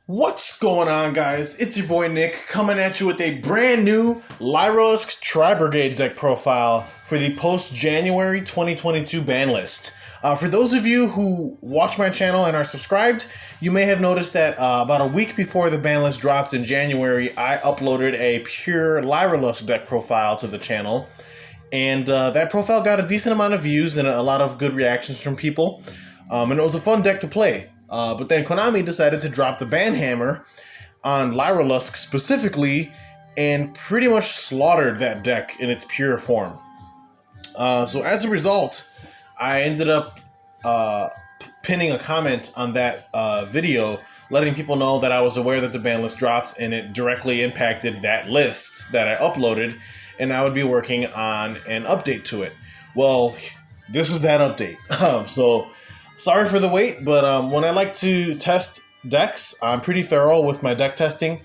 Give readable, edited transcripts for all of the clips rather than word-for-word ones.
What's going on, guys? It's your boy Nick coming at you with a brand new Lyrilusc Tri-Brigade deck profile for the post-January 2022 ban list. For those of you who watch my channel and are subscribed, you may have noticed that about a week before the ban list dropped in January, I uploaded a pure Lyrilusc deck profile to the channel. And that profile got a decent amount of views and a lot of good reactions from people. And it was a fun deck to play. But then Konami decided to drop the ban hammer on Lyrilusc specifically and pretty much slaughtered that deck in its pure form. So as a result, I ended up pinning a comment on that video, letting people know that I was aware that the ban list dropped and it directly impacted that list that I uploaded, and I would be working on an update to it. Well, this is that update. Sorry for the wait, but when I like to test decks, I'm pretty thorough with my deck testing,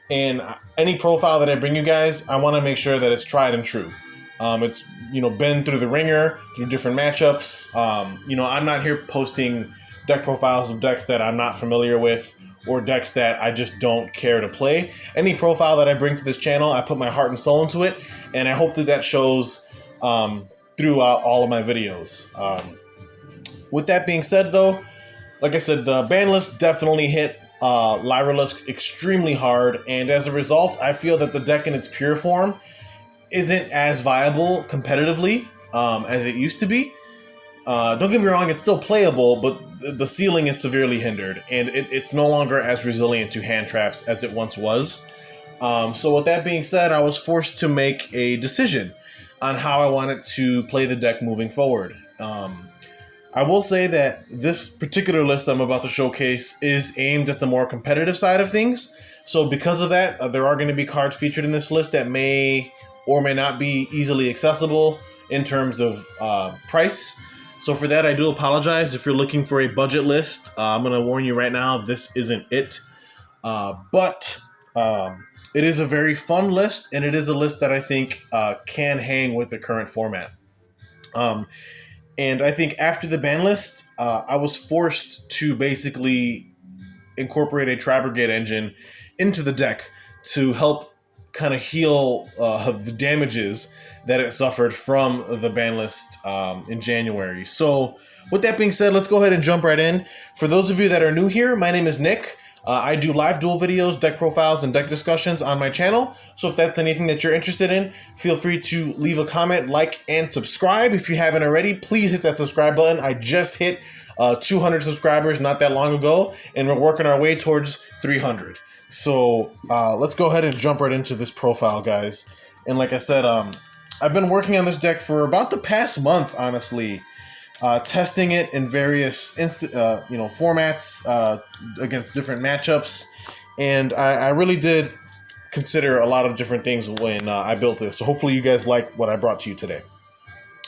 and any profile that I bring you guys, I want to make sure that it's tried and true. It's been through the ringer, through different matchups. I'm not here posting deck profiles of decks that I'm not familiar with or decks that I just don't care to play. Any profile that I bring to this channel, I put my heart and soul into it, and I hope that that shows throughout all of my videos. With that being said, though, like I said, the ban list definitely hit Lyrilusc extremely hard, and as a result, I feel that the deck in its pure form isn't as viable competitively as it used to be. Don't get me wrong, it's still playable, but the ceiling is severely hindered, and it's no longer as resilient to hand traps as it once was. So with that being said, I was forced to make a decision on how I wanted to play the deck moving forward. I will say that this particular list I'm about to showcase is aimed at the more competitive side of things. So because of that, there are going to be cards featured in this list that may or may not be easily accessible in terms of price. So for that, I do apologize. If you're looking for a budget list, I'm going to warn you right now, this isn't it. But it is a very fun list, and it is a list that I think can hang with the current format. And I think after the ban list, I was forced to basically incorporate a Tri Brigade engine into the deck to help kind of heal the damages that it suffered from the ban list in January. So with that being said, let's go ahead and jump right in. For those of you that are new here, my name is Nick. I do live duel videos, deck profiles, and deck discussions on my channel. So if that's anything that you're interested in, feel free to leave a comment, like, and subscribe. If you haven't already, please hit that subscribe button. I just hit 200 subscribers not that long ago, and we're working our way towards 300. So let's go ahead and jump right into this profile, guys. And like I said, I've been working on this deck for about the past month, honestly. Testing it in various formats against different matchups, and I really did consider a lot of different things when I built this. So hopefully you guys like what I brought to you today.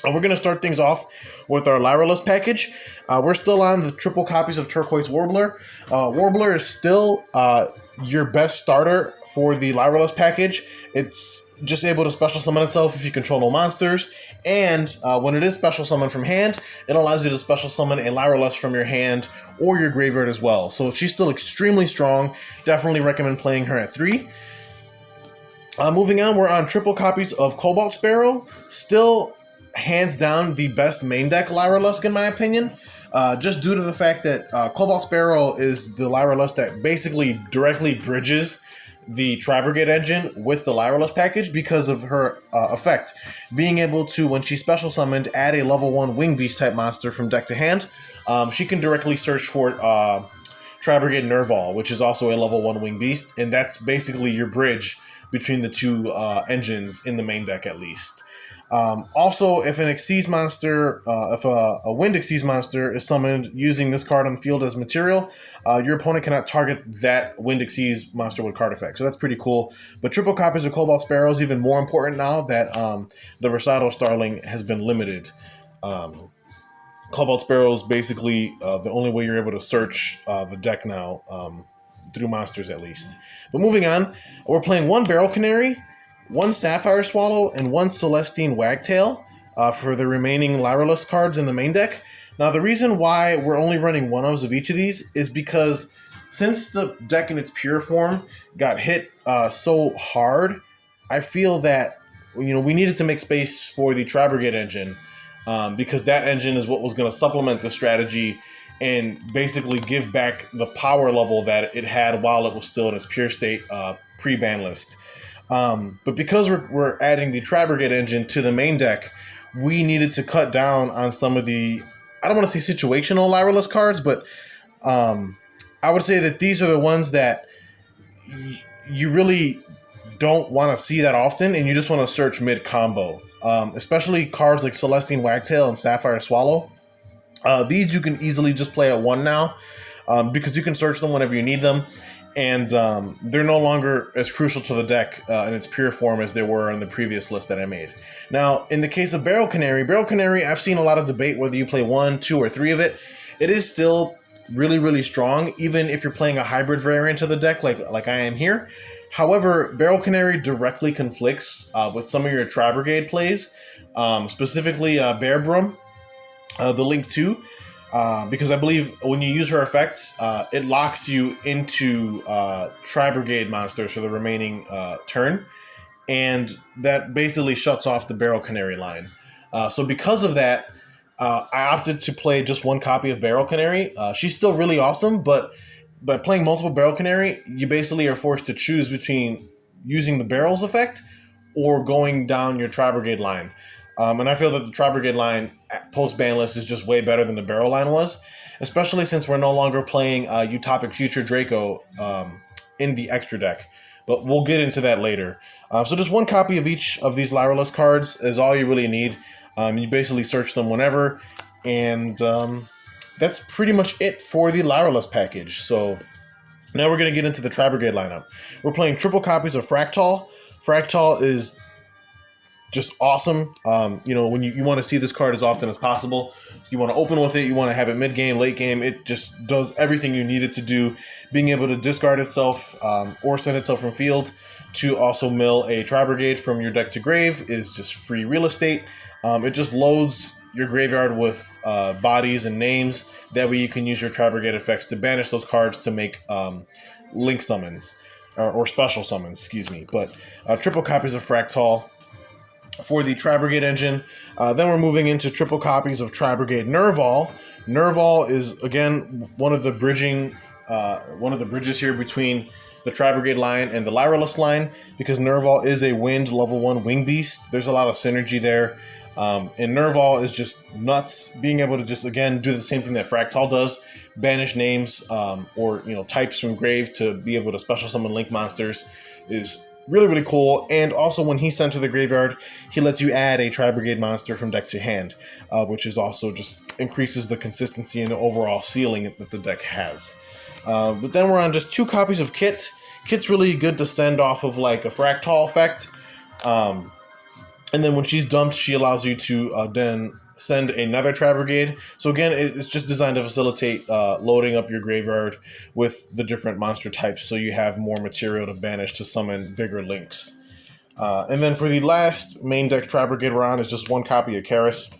We're going to start things off with our Lyrilusc package. We're still on the triple copies of Turquoise Warbler. Warbler is still your best starter for the Lyrilusc package. It's just able to special summon itself if you control no monsters, and when it is special summoned from hand, it allows you to special summon a Lyrilusc from your hand or your graveyard as well. So she's still extremely strong. Definitely recommend playing her at 3. Moving on, we're on triple copies of Cobalt Sparrow. Still, hands down, the best main deck Lyrilusc in my opinion. Just due to the fact that Cobalt Sparrow is the Lyrilusc that basically directly bridges the Tri Brigade engine with the Lyrilusc package because of her effect. Being able to, when she's special summoned, add a level 1 Wing Beast type monster from deck to hand. She can directly search for Tri Brigade Nervall, which is also a level 1 Wing Beast, and that's basically your bridge between the two engines in the main deck at least. Also, if an Xyz monster, if a Wind Xyz monster is summoned using this card on the field as material, your opponent cannot target that Wind Xyz monster with card effect. So that's pretty cool. But triple copies of Cobalt Sparrow is even more important now that the Recital Starling has been limited. Cobalt Sparrow is basically the only way you're able to search the deck now, through monsters at least. But moving on, we're playing one Beryl Canary, one Sapphire Swallow, and one Celestine Wagtail for the remaining Lyrilusc cards in the main deck. Now, the reason why we're only running one of each of these is because since the deck in its pure form got hit so hard, I feel that we needed to make space for the Tri Brigade engine, because that engine is what was going to supplement the strategy and basically give back the power level that it had while it was still in its pure state pre-ban list. But because we're adding the Tri Brigade engine to the main deck, we needed to cut down on some of the, I don't want to say situational Lyrilusc cards, but I would say that these are the ones that you really don't want to see that often, and you just want to search mid-combo. Especially cards like Celestine, Wagtail, and Sapphire Swallow. These you can easily just play at 1 now, because you can search them whenever you need them, and they're no longer as crucial to the deck in its pure form as they were in the previous list that I made. Now, in the case of Beryl Canary, I've seen a lot of debate whether you play 1, 2, or 3 of it. It is still really, really strong, even if you're playing a hybrid variant of the deck like I am here. However, Beryl Canary directly conflicts with some of your Tri Brigade plays, specifically Bearbrumm, the Link 2, because I believe when you use her effect, it locks you into Tri Brigade monsters for the remaining turn, and that basically shuts off the Beryl Canary line. So because of that, I opted to play just 1 copy of Beryl Canary. She's still really awesome, but by playing multiple Beryl Canary, you basically are forced to choose between using the Beryl's effect or going down your Tri Brigade line. And I feel that the Tri Brigade line post-ban list is just way better than the Beryl line was, especially since we're no longer playing Utopic Future Draco in the extra deck. But we'll get into that later. So just 1 copy of each of these Lyrilusc cards is all you really need. You basically search them whenever, and that's pretty much it for the Lyrilusc package. So now we're going to get into the Tri Brigade lineup. We're playing triple copies of Fraktall. Fraktall is just awesome. When you want to see this card as often as possible, you want to open with it, you want to have it mid-game, late game, it just does everything you need it to do. Being able to discard itself or send itself from field to also mill a Tri Brigade from your deck to grave is just free real estate. It just loads your graveyard with bodies and names. That way you can use your Tri Brigade effects to banish those cards to make link summons, or special summons, excuse me. But triple copies of Fraktall for the Tri Brigade engine. Then we're moving into triple copies of Tri Brigade Nervall. Nervall is, again, one of the bridges here between the Tri Brigade line and the Lyrilusc line, because Nervall is a wind level 1 wing beast. There's a lot of synergy there. And Nervall is just nuts, being able to just, again, do the same thing that Fraktall does, banish names or types from grave to be able to special summon link monsters is really, really cool. And also when he's sent to the graveyard, he lets you add a Tri Brigade monster from deck to hand, which is also just increases the consistency and the overall ceiling that the deck has. But then we're on just 2 copies of Kitt. Kitt's really good to send off of like a Fraktall effect. And then when she's dumped, she allows you to then send another Tri Brigade. So again, it's just designed to facilitate loading up your graveyard with the different monster types, so you have more material to banish to summon bigger links. And then for the last main deck Tri Brigade we're on is just 1 copy of Kerass.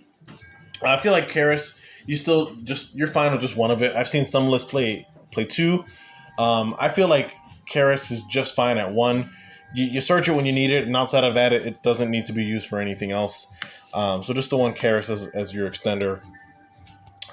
I feel like Kerass, you're fine with just 1 of it. I've seen some lists play 2. I feel like Kerass is just fine at 1. You search it when you need it, and outside of that, it doesn't need to be used for anything else. So just the 1 Kerass as your extender.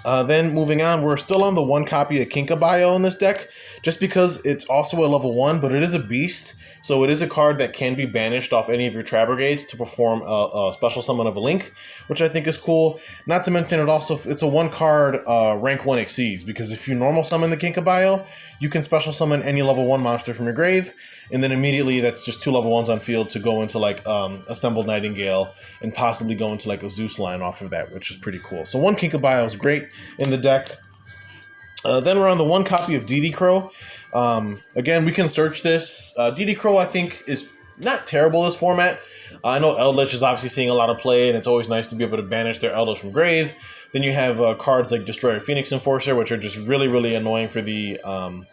Then moving on, we're still on the 1 copy of Kinka-byo in this deck, just because it's also a level 1, but it is a beast. So it is a card that can be banished off any of your Tri Brigades to perform a special summon of a link, which I think is cool. Not to mention it's a 1 card rank 1 exceeds, because if you normal summon the Kinka-byo, you can special summon any level 1 monster from your grave, and then immediately that's just 2 level 1s on field to go into like Assembled Nightingale and possibly go into like a Zeus line off of that, which is pretty cool. So 1 Kinka-byo is great in the deck. Then we're on the 1 copy of DD Crow. Again, we can search this. DD Crow, I think, is not terrible this format. I know Eldritch is obviously seeing a lot of play, and it's always nice to be able to banish their Eldritch from grave. Then you have cards like Destroyer Phoenix Enforcer, which are just really, really annoying for the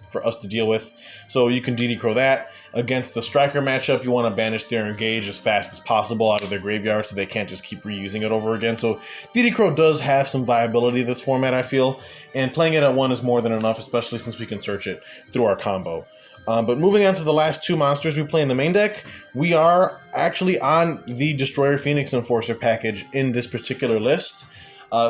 for us to deal with. So you can DD Crow that. Against the Striker matchup, you want to banish their Engage as fast as possible out of their graveyard so they can't just keep reusing it over again. So DD Crow does have some viability this format, I feel. And playing it at 1 is more than enough, especially since we can search it through our combo. But moving on to the last 2 monsters we play in the main deck, we are actually on the Destroyer Phoenix Enforcer package in this particular list.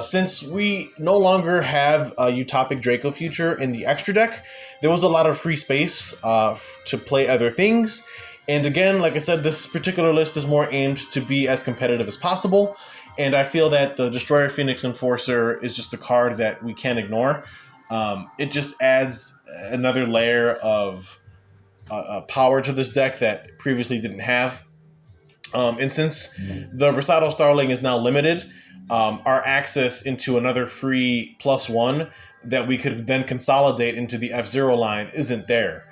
Since we no longer have a Utopic Draco feature in the extra deck, there was a lot of free space to play other things. And again, like I said, this particular list is more aimed to be as competitive as possible. And I feel that the Destroyer Phoenix Enforcer is just a card that we can't ignore. It just adds another layer of power to this deck that previously didn't have. And since the Recital Starling is now limited, our access into another free +1 that we could then consolidate into the F-Zero line isn't there.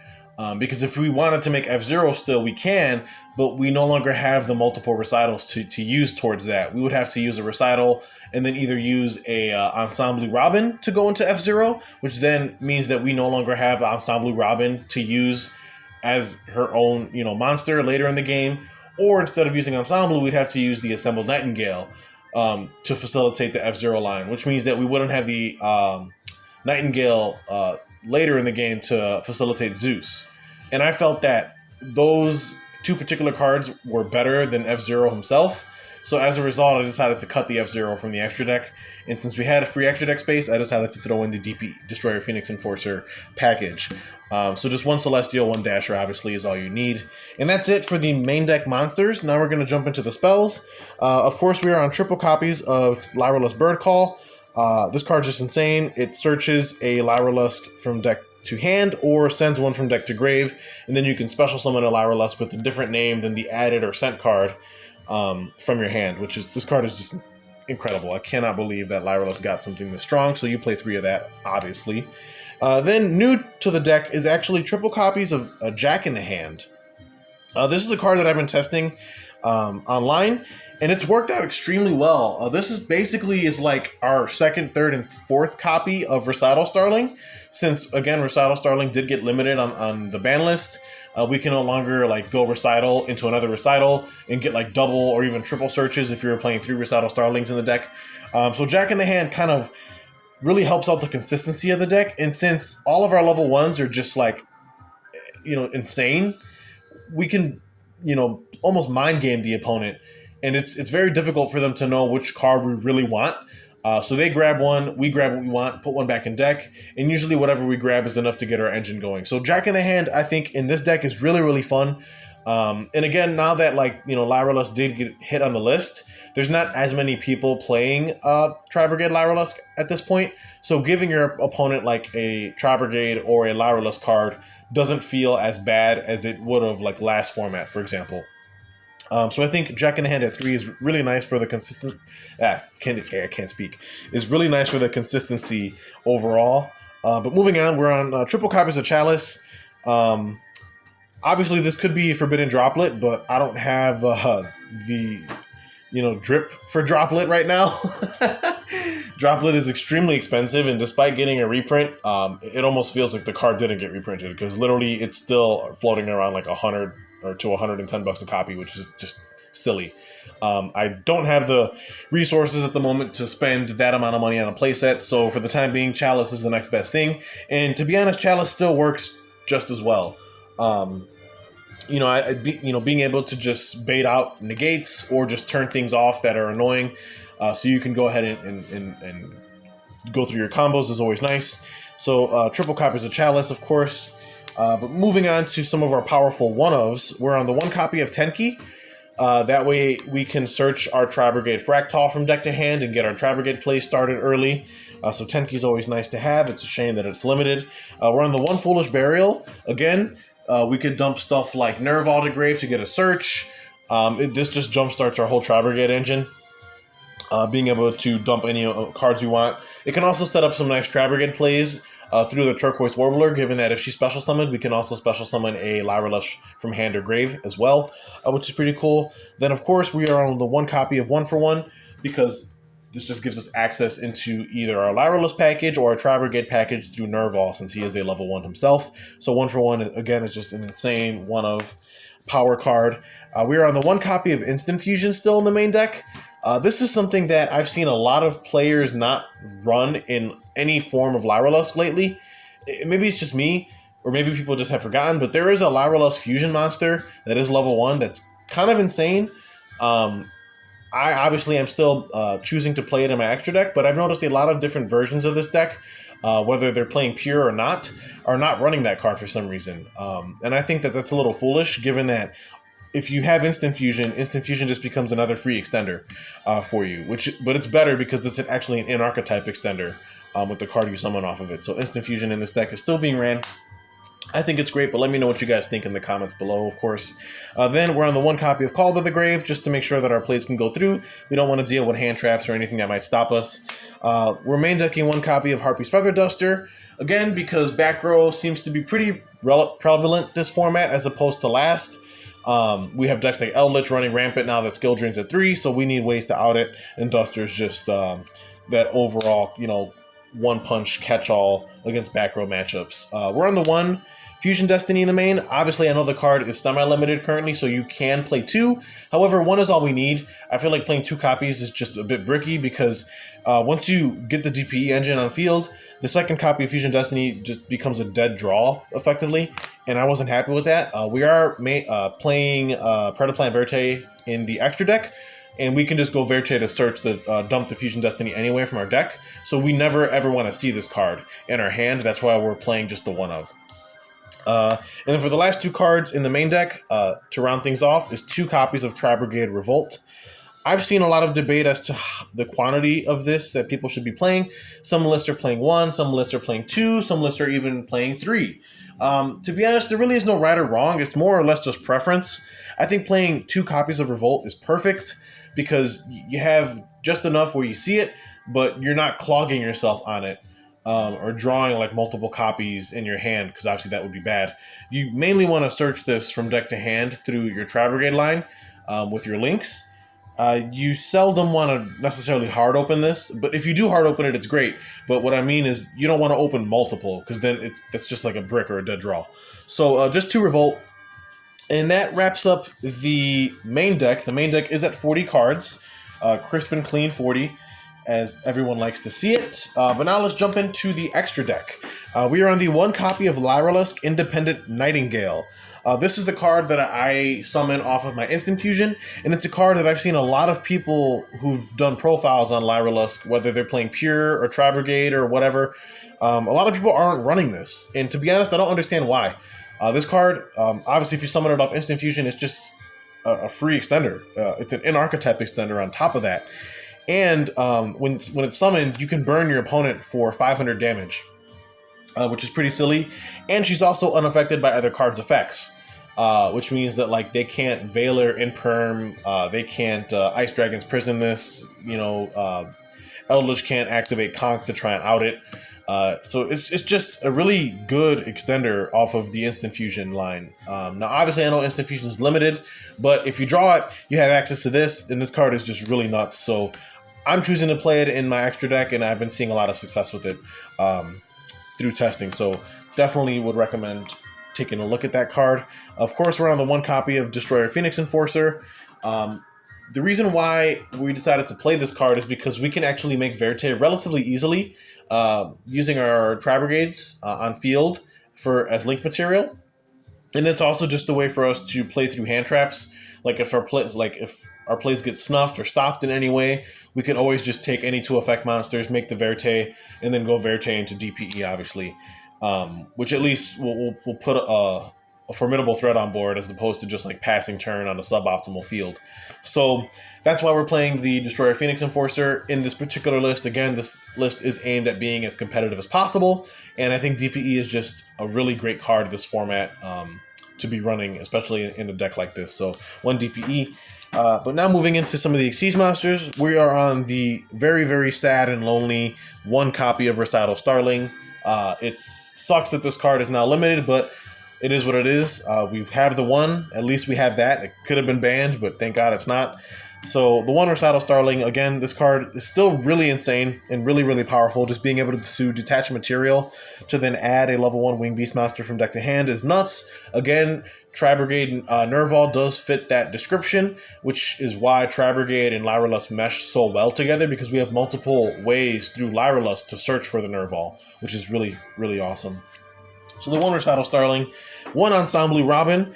Because if we wanted to make F-Zero still, we can, but we no longer have the multiple recitals to use towards that. We would have to use a recital and then either use a Ensemblue Robin to go into F-Zero, which then means that we no longer have Ensemblue Robin to use as her own, monster later in the game. Or instead of using Ensemblue, we'd have to use the assembled Nightingale to facilitate the F-Zero line, which means that we wouldn't have the Nightingale later in the game to facilitate Zeus. And I felt that those 2 particular cards were better than F-Zero himself. So as a result, I decided to cut the F-Zero from the extra deck. And since we had a free extra deck space, I decided to throw in the DP Destroyer Phoenix Enforcer package. So just 1 Celestial, 1 Dasher obviously is all you need. And that's it for the main deck monsters. Now we're going to jump into the spells. Of course, we are on triple copies of Lyrilusc Birdcall. This card's just insane. It searches a Lyrilusc from deck to hand or sends one from deck to grave. And then you can special summon a Lyrilusc with a different name than the added or sent card from your hand, this card is just incredible. I cannot believe that Lyrilusc got something this strong. So you play 3 of that, obviously. Then new to the deck is actually triple copies of Jack in the Hand. This is a card that I've been testing online, and it's worked out extremely well. This is basically like our 2nd, 3rd, and 4th copy of Recital Starling. Since, again, Recital Starling did get limited on the ban list, we can no longer go Recital into another Recital and get double or even triple searches if you're playing 3 Recital Starlings in the deck. So Jack in the Hand kind of really helps out the consistency of the deck. And since all of our level 1s are just insane, we can, almost mind game the opponent. And it's very difficult for them to know which card we really want. So they grab one, we grab what we want, put one back in deck, and usually whatever we grab is enough to get our engine going. So Jack in the Hand, I think, in this deck is really, really fun. And again, now that Lyrilusc did get hit on the list, there's not as many people playing Tri Brigade Lyrilusc at this point. So giving your opponent a Tri Brigade or a Lyrilusc card doesn't feel as bad as it would have last format, for example. So I think Jack in the Hand at 3 is really nice for the consistent. I can't speak. Is really nice for the consistency overall. But moving on, we're on triple copies of Chalice. Obviously, this could be a Forbidden Droplet, but I don't have the drip for Droplet right now. Droplet is extremely expensive, and despite getting a reprint, it almost feels like the card didn't get reprinted because literally it's still floating around $100 or to $110 a copy, which is just silly. I don't have the resources at the moment to spend that amount of money on a playset, so for the time being, Chalice is the next best thing. And to be honest, Chalice still works just as well. Being able to just bait out negates or just turn things off that are annoying, so you can go ahead and go through your combos is always nice. So triple copies of Chalice, of course. But moving on to some of our powerful one-ofs, we're on the 1 copy of Tenki. That way we can search our Tri Brigade Fraktall from deck to hand and get our Tri Brigade play started early. So Tenki is always nice to have. It's a shame that it's limited. We're on the 1 Foolish Beryl. Again, we could dump stuff like Nervall to grave to get a search. This just jumpstarts our whole Tri Brigade engine. Being able to dump any cards we want. It can also set up some nice Tri Brigade plays through the Turquoise Warbler, given that if she's special summoned, we can also special summon a Lyrilusc from hand or grave as well, which is pretty cool. Then, of course, we are on the 1 copy of 1 for 1, because this just gives us access into either our Lyrilusc package or a Tri Brigade package through Nervall, since he is a level 1 himself. So 1-for-1, again, is just an insane one-of power card. We are on the 1 copy of Instant Fusion still in the main deck. This is something that I've seen a lot of players not run in any form of Lyrilusc lately. Maybe it's just me, or maybe people just have forgotten, but there is a Lyrilusc Fusion monster that is level 1 that's kind of insane. I obviously am still choosing to play it in my extra deck, but I've noticed a lot of different versions of this deck, whether they're playing pure or not, are not running that card for some reason. And I think that that's a little foolish, given that if you have Instant Fusion just becomes another free extender for you. But it's better because it's actually an in-archetype extender with the card you summon off of it. So Instant Fusion in this deck is still being ran. I think it's great, but let me know what you guys think in the comments below, of course. Then we're on the 1 copy of Call by the Grave, just to make sure that our plays can go through. We don't want to deal with hand traps or anything that might stop us. We're main decking 1 copy of Harpie's Feather Duster, again, because back row seems to be pretty prevalent this format as opposed to last. We have decks like Eldritch running Rampant now that skill drains at 3, so we need ways to out it, and Duster's just that overall, one-punch catch-all against back row matchups. We're on the 1 Fusion Destiny in the main. Obviously, I know the card is semi-limited currently, so you can play 2. However, 1 is all we need. I feel like playing 2 copies is just a bit bricky because once you get the DPE engine on field, the second copy of Fusion Destiny just becomes a dead draw, effectively, and I wasn't happy with that. We are playing Predaplant Verte in the extra deck, and we can just go Verte to search the dump the Fusion Destiny anyway from our deck, so we never ever want to see this card in our hand. That's why we're playing just the 1 of. And then for the last 2 cards in the main deck, to round things off, is 2 copies of Tri Brigade Revolt. I've seen a lot of debate as to the quantity of this that people should be playing. Some lists are playing 1, some lists are playing 2, some lists are even playing 3. To be honest, there really is no right or wrong. It's more or less just preference. I think playing 2 copies of Revolt is perfect because you have just enough where you see it, but you're not clogging yourself on it. Or drawing like multiple copies in your hand, because obviously that would be bad. You mainly want to search this from deck to hand through your Tri Brigade line with your links. You seldom want to necessarily hard open this, but if you do hard open it, it's great. But what I mean is you don't want to open multiple, because then that's just like a brick or a dead draw. So just 2 Revolt. And that wraps up the main deck. The main deck is at 40 cards, crisp and clean 40. As everyone likes to see it. But now let's jump into the extra deck. We are on the 1 copy of Lyrilusc Independent Nightingale. This is the card that I summon off of my Instant Fusion, and it's a card that I've seen a lot of people who've done profiles on Lyrilusc, whether they're playing Pure or Tri Brigade or whatever. A lot of people aren't running this, and to be honest, I don't understand why. This card, obviously if you summon it off Instant Fusion, it's just a free extender. It's an in-archetype extender on top of that. And when it's summoned, you can burn your opponent for 500 damage, which is pretty silly. And she's also unaffected by other cards' effects, which means that like they can't Veiler Imperm, they can't Ice Dragon's Prison this, Eldritch can't activate Conch to try and out it. So it's just a really good extender off of the Instant Fusion line. Now, obviously, I know Instant Fusion is limited, but if you draw it, you have access to this, and this card is just really nuts. So I'm choosing to play it in my extra deck, and I've been seeing a lot of success with it through testing. So definitely would recommend taking a look at that card. Of course, we're on the 1 copy of Destroyer Phoenix Enforcer. The reason why we decided to play this card is because we can actually make Verte relatively easily using our Tri Brigades on field as link material. And it's also just a way for us to play through hand traps. Like if our plays get snuffed or stopped in any way, we can always just take any 2 effect monsters, make the Verte, and then go Verte into DPE, obviously. Which at least will put a formidable threat on board as opposed to just like passing turn on a suboptimal field. So that's why we're playing the Destroyer Phoenix Enforcer in this particular list. Again, this list is aimed at being as competitive as possible, and I think DPE is just a really great card this format to be running, especially in a deck like this. So 1 DPE. But now moving into some of the Xyz monsters, we are on the very, very sad and lonely 1 copy of Recital Starling. It sucks that this card is now limited, but it is what it is. We have the 1. At least we have that. It could have been banned, but thank God it's not. So the one Recital Starling, again, this card is still really insane and really, really powerful. Just being able to detach material to then add a level 1 Winged Beastmaster from deck to hand is nuts. Again, Tri Brigade Nervall does fit that description, which is why Tri Brigade and Lyrilusc mesh so well together, because we have multiple ways through Lyrilusc to search for the Nervall, which is really, really awesome. So the one Recital Starling, one Ensemblue Robin.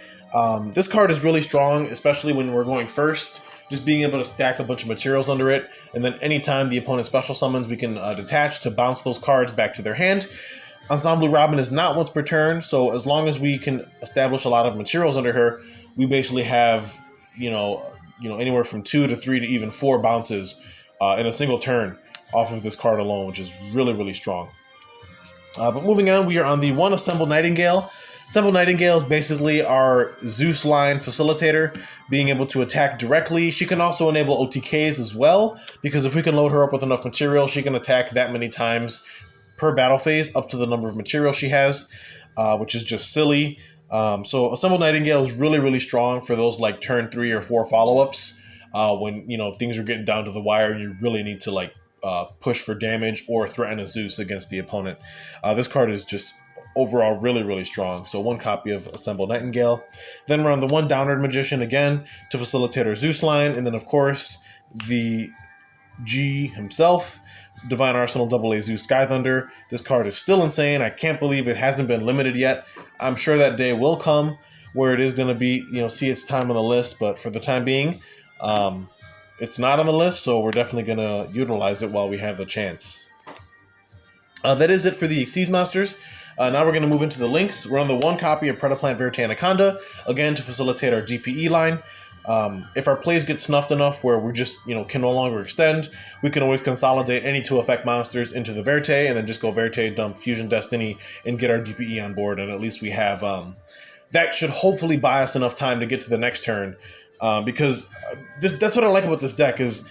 This card is really strong, especially when we're going first. Just being able to stack a bunch of materials under it, and then anytime the opponent special summons, we can detach to bounce those cards back to their hand. Ensemblue Robin is not once per turn, so as long as we can establish a lot of materials under her, we basically have, anywhere from 2 to 3 to even 4 bounces in a single turn off of this card alone, which is really, really strong. But moving on, we are on the one Assembled Nightingale. Assembled Nightingale is basically our Zeus line facilitator, being able to attack directly. She can also enable OTKs as well, because if we can load her up with enough material, she can attack that many times per battle phase, up to the number of material she has, which is just silly. So Assembled Nightingale is really, really strong for those like turn 3 or 4 follow-ups, when things are getting down to the wire and you really need to push for damage or threaten a Zeus against the opponent. This card is just overall really, really strong. So one copy of Assembled Nightingale. Then we're on the one Downerd Magician again to facilitate our Zeus line. And then, of course, the G himself, Divine Arsenal AA Zeus Sky Thunder. This card is still insane. I can't believe it hasn't been limited yet. I'm sure that day will come where it is going to be, see its time on the list. But for the time being, it's not on the list. So we're definitely going to utilize it while we have the chance. That is it for the Xyz Masters. Now we're going to move into the links. We're on the one copy of Predaplant Verte Anaconda, again to facilitate our DPE line. If our plays get snuffed enough where we just can no longer extend, we can always consolidate any 2 effect monsters into the Verte and then just go Verte, dump Fusion Destiny, and get our DPE on board. And at least we have that should hopefully buy us enough time to get to the next turn, because that's what I like about this deck is,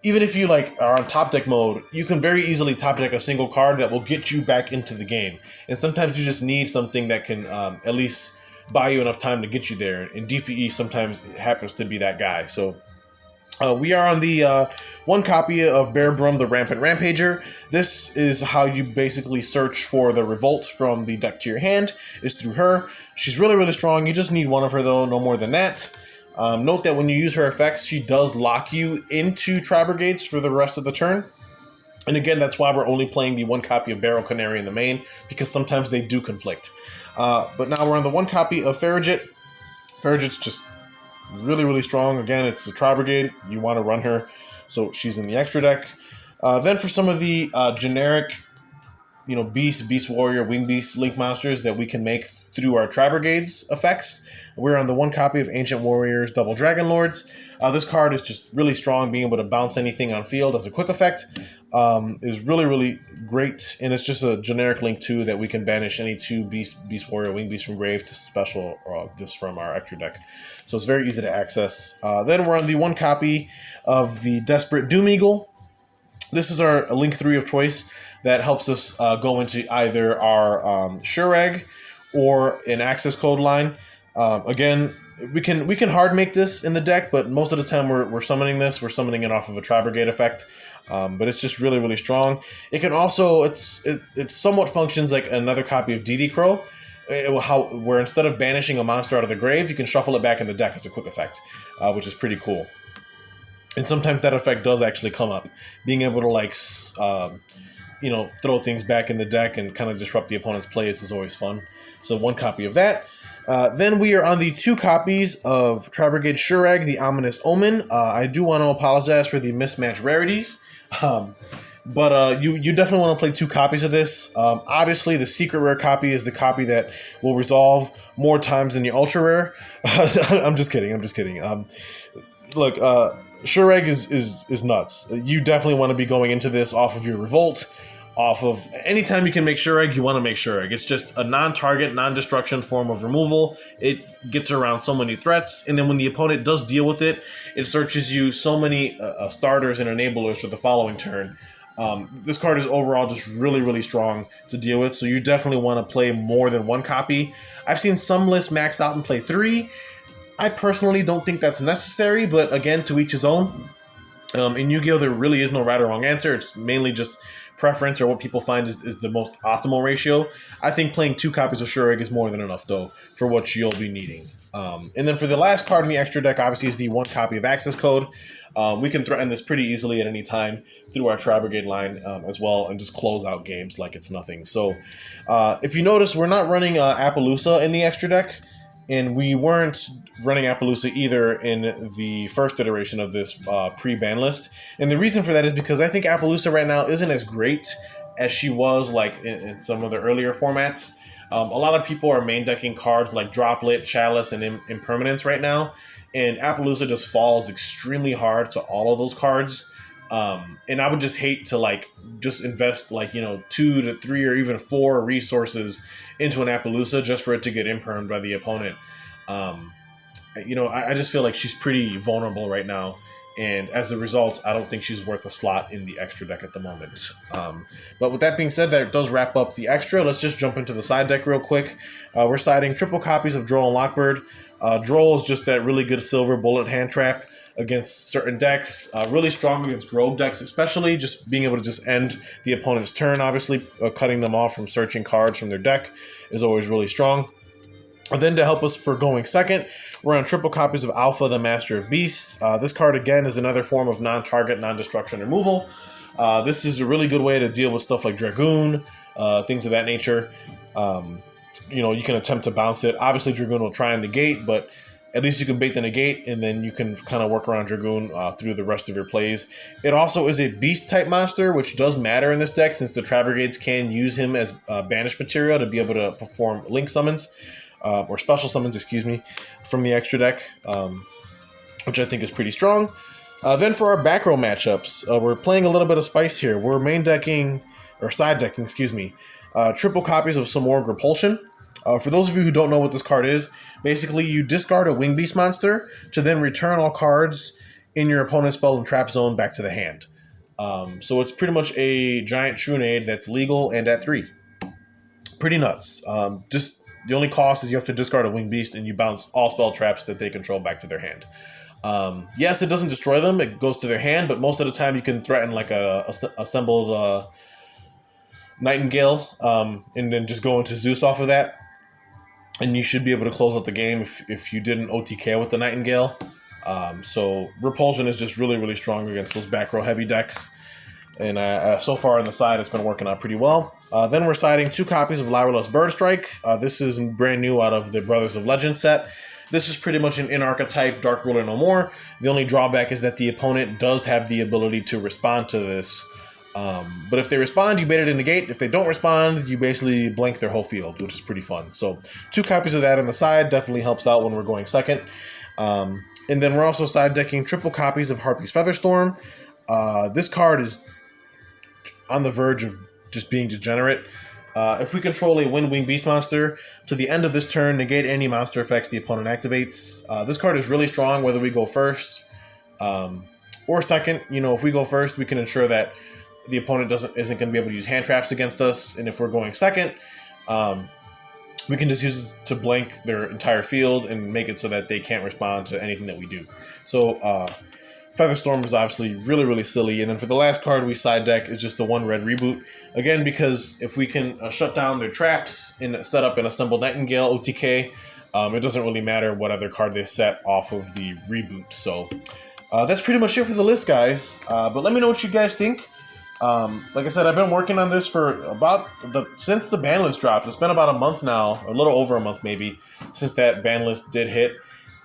even if you are on top deck mode, you can very easily top deck a single card that will get you back into the game. And sometimes you just need something that can at least buy you enough time to get you there. And DPE sometimes happens to be that guy. So we are on the one copy of Bearbrumm, the Rampant Rampager. This is how you basically search for the Revolt from the deck to your hand, is through her. She's really, really strong. You just need one of her though, no more than that. Note that when you use her effects, she does lock you into Tri Brigades for the rest of the turn. And again, that's why we're only playing the one copy of Beryl, Canary in the main, because sometimes they do conflict. But now we're on the one copy of Farragut. Farragut's just really, really strong. Again, it's the Tri Brigade. You want to run her, so she's in the extra deck. Then for some of the generic, Beast Warrior, Wing Beast Link Monsters that we can make through our Tri Brigades effects, we're on the one copy of Ancient Warriors, Double Dragon Lords. This card is just really strong, being able to bounce anything on field as a quick effect is really, really great, and it's just a generic link too that we can banish any 2 Beast Warrior, Wing Beast from grave to special this from our extra deck. So it's very easy to access. Then we're on the one copy of the Desperate Doom Eagle. This is our link 3 of choice that helps us go into either our Shurag or an access code line. Again, we can hard make this in the deck, but most of the time we're summoning this. We're summoning it off of a Tri Brigade effect, but it's just really, really strong. It can also it somewhat functions like another copy of DD Crow, where instead of banishing a monster out of the grave, you can shuffle it back in the deck as a quick effect, which is pretty cool. And sometimes that effect does actually come up, being able to throw things back in the deck and kind of disrupt the opponent's plays is always fun. So one copy of that. Then we are on the 2 copies of Tri Brigade Shurag, the Ominous Omen. I do want to apologize for the mismatched rarities, but you definitely want to play 2 copies of this. Obviously, the secret rare copy is the copy that will resolve more times than the ultra rare. I'm just kidding. Look, Shurag is nuts. You definitely want to be going into this off of your Revolt. Off of anytime you can make Shurag, you want to make Shurag. It's just a non-target, non-destruction form of removal. It gets around so many threats, and then when the opponent does deal with it, it searches you so many starters and enablers for the following turn. This card is overall just really, really strong to deal with, so you definitely want to play more than 1 copy. I've seen some lists max out and play 3. I personally don't think that's necessary, but again, to each his own. In Yu-Gi-Oh, there really is no right or wrong answer. It's mainly just preference or what people find is the most optimal ratio. I think playing 2 copies of Shureg is more than enough, though, for what you'll be needing. And then for the last card in the extra deck, obviously, is the 1 copy of Access Code. We can threaten this pretty easily at any time through our Tri Brigade line as well and just close out games like it's nothing. So if you notice, we're not running Appaloosa in the extra deck, and we weren't running Appaloosa either in the first iteration of this pre-ban list. And the reason for that is because I think Appaloosa right now isn't as great as she was like in some of the earlier formats. A lot of people are main decking cards like Droplet, Chalice, and Impermanence right now. And Appaloosa just falls extremely hard to all of those cards. And I would just hate to like just invest like, 2 to 3 or even 4 resources into an Appaloosa just for it to get impermed by the opponent. I just feel like she's pretty vulnerable right now. And as a result, I don't think she's worth a slot in the extra deck at the moment. But with that being said, that does wrap up the extra. Let's just jump into the side deck real quick. We're siding triple copies of Droll and Lockbird. Droll is just that really good silver bullet hand trap against certain decks. Really strong against rogue decks, especially. Just being able to just end the opponent's turn, obviously. Cutting them off from searching cards from their deck is always really strong. And then to help us for going second, we're on triple copies of Alpha, the Master of Beasts. This card, again, is another form of non-target, non-destruction removal. This is a really good way to deal with stuff like Dragoon, things of that nature. You can attempt to bounce it. Obviously, Dragoon will try and negate, but at least you can bait the negate, and then you can kind of work around Dragoon through the rest of your plays. It also is a beast-type monster, which does matter in this deck, since the Tri Brigades can use him as banished material to be able to perform link summons. Or special summons, from the extra deck, which I think is pretty strong. Then for our back row matchups, we're playing a little bit of spice here. We're main decking, or side decking, triple copies of Samorg Repulsion. For those of you who don't know what this card is, basically you discard a Wing Beast monster to then return all cards in your opponent's spell and trap zone back to the hand. So it's pretty much a giant Trunade that's legal and at 3. Pretty nuts. The only cost is you have to discard a Winged Beast and you bounce all spell traps that they control back to their hand. Yes, it doesn't destroy them, it goes to their hand, but most of the time you can threaten like a assembled Nightingale and then just go into Zeus off of that. And you should be able to close out the game if you didn't OTK with the Nightingale. So Repulsion is just really, really strong against those back row heavy decks. And so far on the side, it's been working out pretty well. Then we're siding 2 copies of Lyrilusc Bird Strike. This is brand new out of the Brothers of Legend set. This is pretty much an in-archetype Dark Ruler No More. The only drawback is that the opponent does have the ability to respond to this. But if they respond, you bait it in the gate. If they don't respond, you basically blank their whole field, which is pretty fun. So 2 copies of that on the side definitely helps out when we're going second. And then we're also side decking triple copies of Harpie's Featherstorm. This card is on the verge of just being degenerate. If we control a Wing Beast monster, to the end of this turn, negate any monster effects the opponent activates. This card is really strong whether we go first or second. If we go first, we can ensure that the opponent isn't going to be able to use hand traps against us. And if we're going second, we can just use it to blank their entire field and make it so that they can't respond to anything that we do. So Featherstorm is obviously really, really silly. And then for the last card we side deck is just the 1 red reboot. Again, because if we can shut down their traps and set up an assembled Nightingale OTK, it doesn't really matter what other card they set off of the reboot. So that's pretty much it for the list, guys. But let me know what you guys think. Like I said, I've been working on this for since the ban list dropped. It's been about a month now, a little over a month maybe, since that ban list did hit.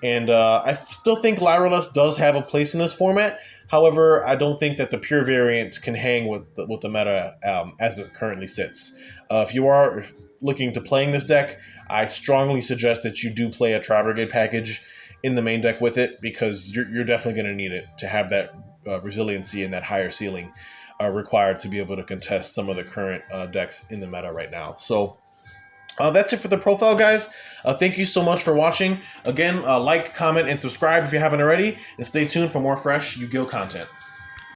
And I still think Lyrilusc does have a place in this format. However, I don't think that the pure variant can hang with the meta as it currently sits. If you are looking to playing this deck, I strongly suggest that you do play a Tri Brigade package in the main deck with it, because you're definitely going to need it to have that resiliency and that higher ceiling required to be able to contest some of the current decks in the meta right now. So that's it for the profile, guys. Thank you so much for watching. Again, like, comment, and subscribe if you haven't already. And stay tuned for more fresh Yu-Gi-Oh content.